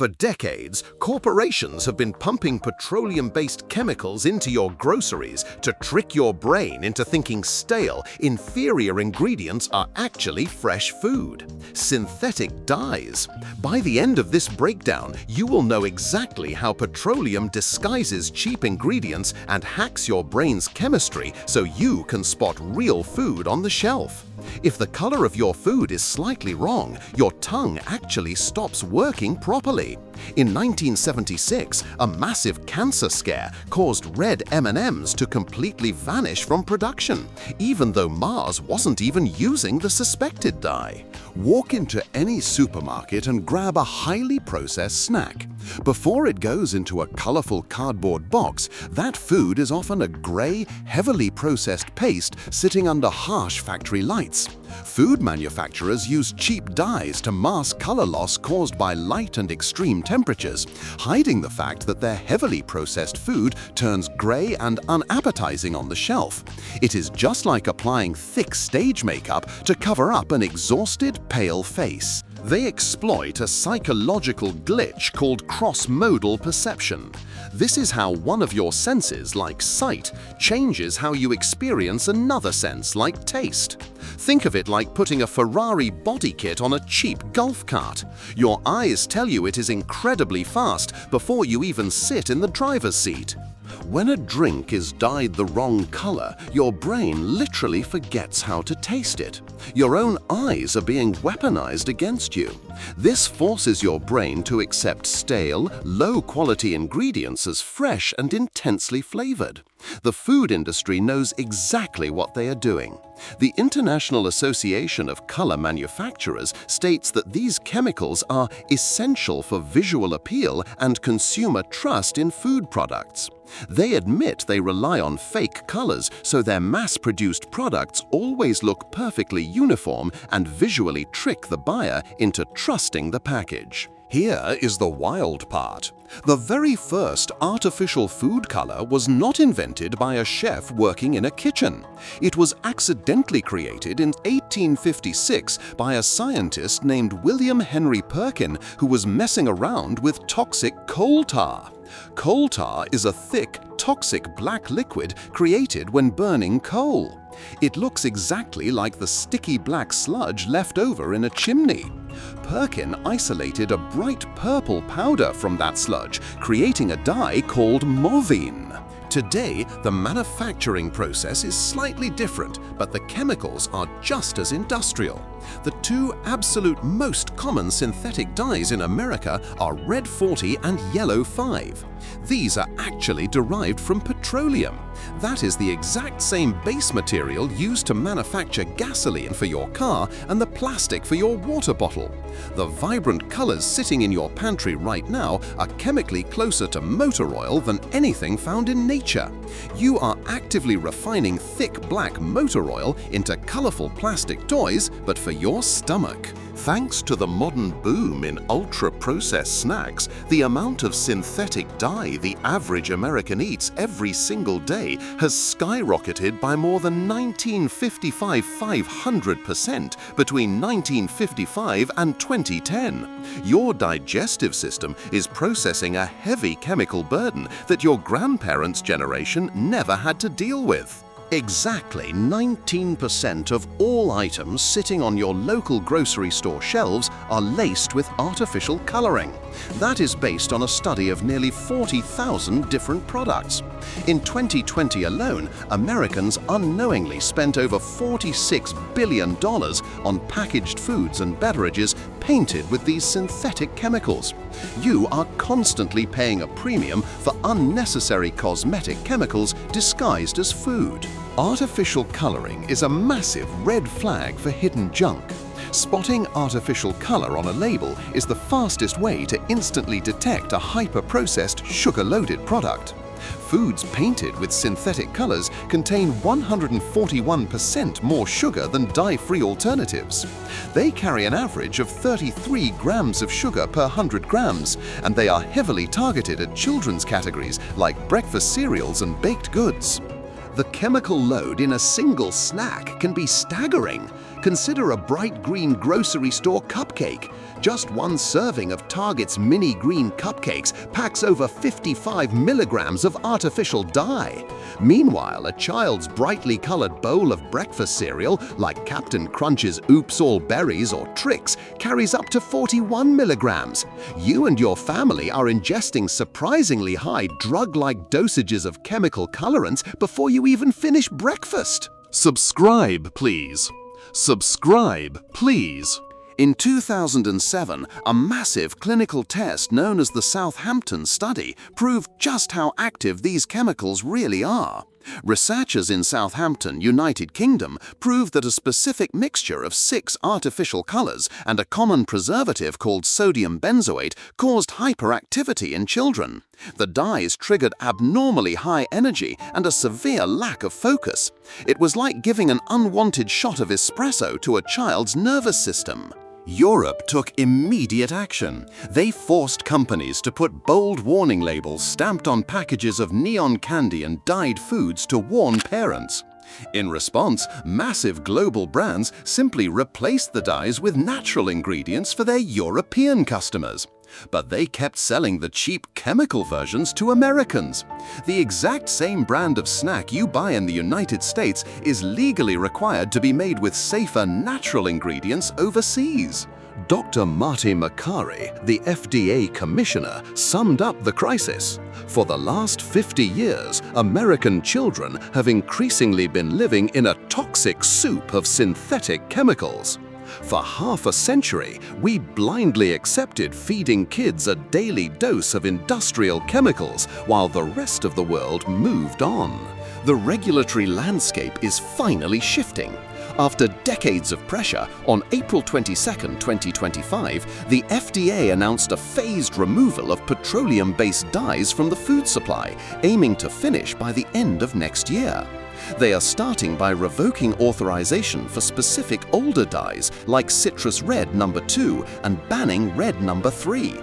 For decades, corporations have been pumping petroleum-based chemicals into your groceries to trick your brain into thinking stale, inferior ingredients are actually fresh food. Synthetic dyes. By the end of this breakdown, you will know exactly how petroleum disguises cheap ingredients and hacks your brain's chemistry so you can spot real food on the shelf. If the color of your food is slightly wrong, your tongue actually stops working properly. In 1976, a massive cancer scare caused red M&Ms to completely vanish from production, even though Mars wasn't even using the suspected dye. Walk into any supermarket and grab a highly processed snack. Before it goes into a colorful cardboard box, that food is often a gray, heavily processed paste sitting under harsh factory lights. Food manufacturers use cheap dyes to mask color loss caused by light and extreme temperatures, hiding the fact that their heavily processed food turns gray and unappetizing on the shelf. It is just like applying thick stage makeup to cover up an exhausted, pale face. They exploit a psychological glitch called cross-modal perception. This is how one of your senses, like sight, changes how you experience another sense, like taste. Think of it like putting a Ferrari body kit on a cheap golf cart. Your eyes tell you it is incredibly fast before you even sit in the driver's seat. When a drink is dyed the wrong color, your brain literally forgets how to taste it. Your own eyes are being weaponized against you. This forces your brain to accept stale, low-quality ingredients as fresh and intensely flavored. The food industry knows exactly what they are doing. The International Association of Color Manufacturers states that these chemicals are essential for visual appeal and consumer trust in food products. They admit they rely on fake colors so their mass-produced products always look perfectly uniform and visually trick the buyer into trusting the package. Here is the wild part. The very first artificial food color was not invented by a chef working in a kitchen. It was accidentally created in 1856 by a scientist named William Henry Perkin who was messing around with toxic coal tar. Coal tar is a thick, toxic black liquid created when burning coal. It looks exactly like the sticky black sludge left over in a chimney. Perkin isolated a bright purple powder from that sludge, creating a dye called morphine. Today, the manufacturing process is slightly different, but the chemicals are just as industrial. The two absolute most common synthetic dyes in America are red 40 and yellow 5. These are actually derived from petroleum. That is the exact same base material used to manufacture gasoline for your car and the plastic for your water bottle. The vibrant colors sitting in your pantry right now are chemically closer to motor oil than anything found in nature. You are actively refining thick black motor oil into colorful plastic toys, but for your stomach. Thanks to the modern boom in ultra-processed snacks, the amount of synthetic dye the average American eats every single day has skyrocketed by more than 500% between 1955 and 2010. Your digestive system is processing a heavy chemical burden that your grandparents' generation never had to deal with. Exactly 19% of all items sitting on your local grocery store shelves are laced with artificial coloring. That is based on a study of nearly 40,000 different products. In 2020 alone, Americans unknowingly spent over $46 billion on packaged foods and beverages painted with these synthetic chemicals. You are constantly paying a premium for unnecessary cosmetic chemicals disguised as food. Artificial coloring is a massive red flag for hidden junk. Spotting artificial color on a label is the fastest way to instantly detect a hyper-processed, sugar-loaded product. Foods painted with synthetic colors contain 141% more sugar than dye-free alternatives. They carry an average of 33 grams of sugar per 100 grams, and they are heavily targeted at children's categories like breakfast cereals and baked goods. The chemical load in a single snack can be staggering. Consider a bright green grocery store cupcake. Just one serving of Target's mini green cupcakes packs over 55 milligrams of artificial dye. Meanwhile, a child's brightly colored bowl of breakfast cereal, like Captain Crunch's Oops All Berries or Trix, carries up to 41 milligrams. You and your family are ingesting surprisingly high drug-like dosages of chemical colorants before you even finish breakfast. Subscribe, please. Subscribe, please. In 2007, a massive clinical test known as the Southampton study proved just how active these chemicals really are. Researchers in Southampton, United Kingdom, proved that a specific mixture of 6 artificial colors and a common preservative called sodium benzoate caused hyperactivity in children. The dyes triggered abnormally high energy and a severe lack of focus. It was like giving an unwanted shot of espresso to a child's nervous system. Europe took immediate action. They forced companies to put bold warning labels stamped on packages of neon candy and dyed foods to warn parents. In response, massive global brands simply replaced the dyes with natural ingredients for their European customers. But they kept selling the cheap chemical versions to Americans. The exact same brand of snack you buy in the United States is legally required to be made with safer natural ingredients overseas. Dr. Marty Makary, the FDA commissioner, summed up the crisis. For the last 50 years, American children have increasingly been living in a toxic soup of synthetic chemicals. For half a century, we blindly accepted feeding kids a daily dose of industrial chemicals while the rest of the world moved on. The regulatory landscape is finally shifting. After decades of pressure, on April 22, 2025, the FDA announced a phased removal of petroleum-based dyes from the food supply, aiming to finish by the end of next year. They are starting by revoking authorization for specific older dyes like citrus red No. 2 and banning red No. 3.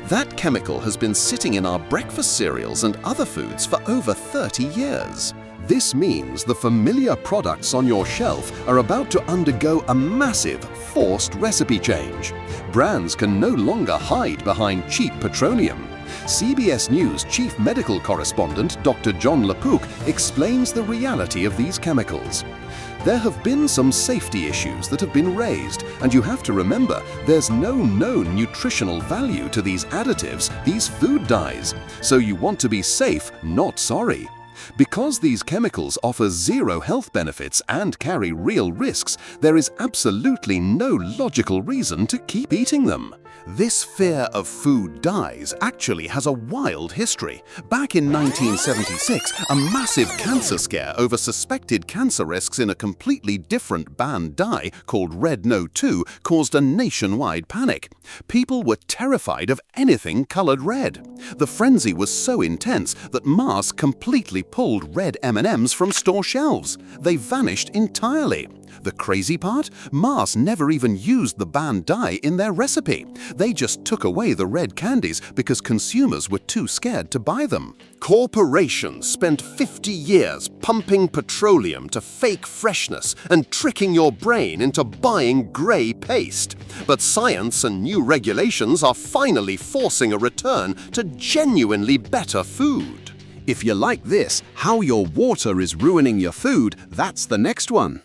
That chemical has been sitting in our breakfast cereals and other foods for over 30 years. This means the familiar products on your shelf are about to undergo a massive, forced recipe change. Brands can no longer hide behind cheap petroleum. CBS News chief medical correspondent Dr. John LaPook explains the reality of these chemicals. There have been some safety issues that have been raised, and you have to remember there's no known nutritional value to these additives, these food dyes. So you want to be safe, not sorry. Because these chemicals offer zero health benefits and carry real risks, there is absolutely no logical reason to keep eating them. This fear of food dyes actually has a wild history. Back in 1976, a massive cancer scare over suspected cancer risks in a completely different banned dye called Red No. 2 caused a nationwide panic. People were terrified of anything colored red. The frenzy was so intense that Mars completely pulled red M&Ms from store shelves. They vanished entirely. The crazy part? Mars never even used the banned dye in their recipe. They just took away the red candies because consumers were too scared to buy them. Corporations spent 50 years pumping petroleum to fake freshness and tricking your brain into buying gray paste. But science and new regulations are finally forcing a return to genuinely better food. If you like this, how your water is ruining your food, that's the next one.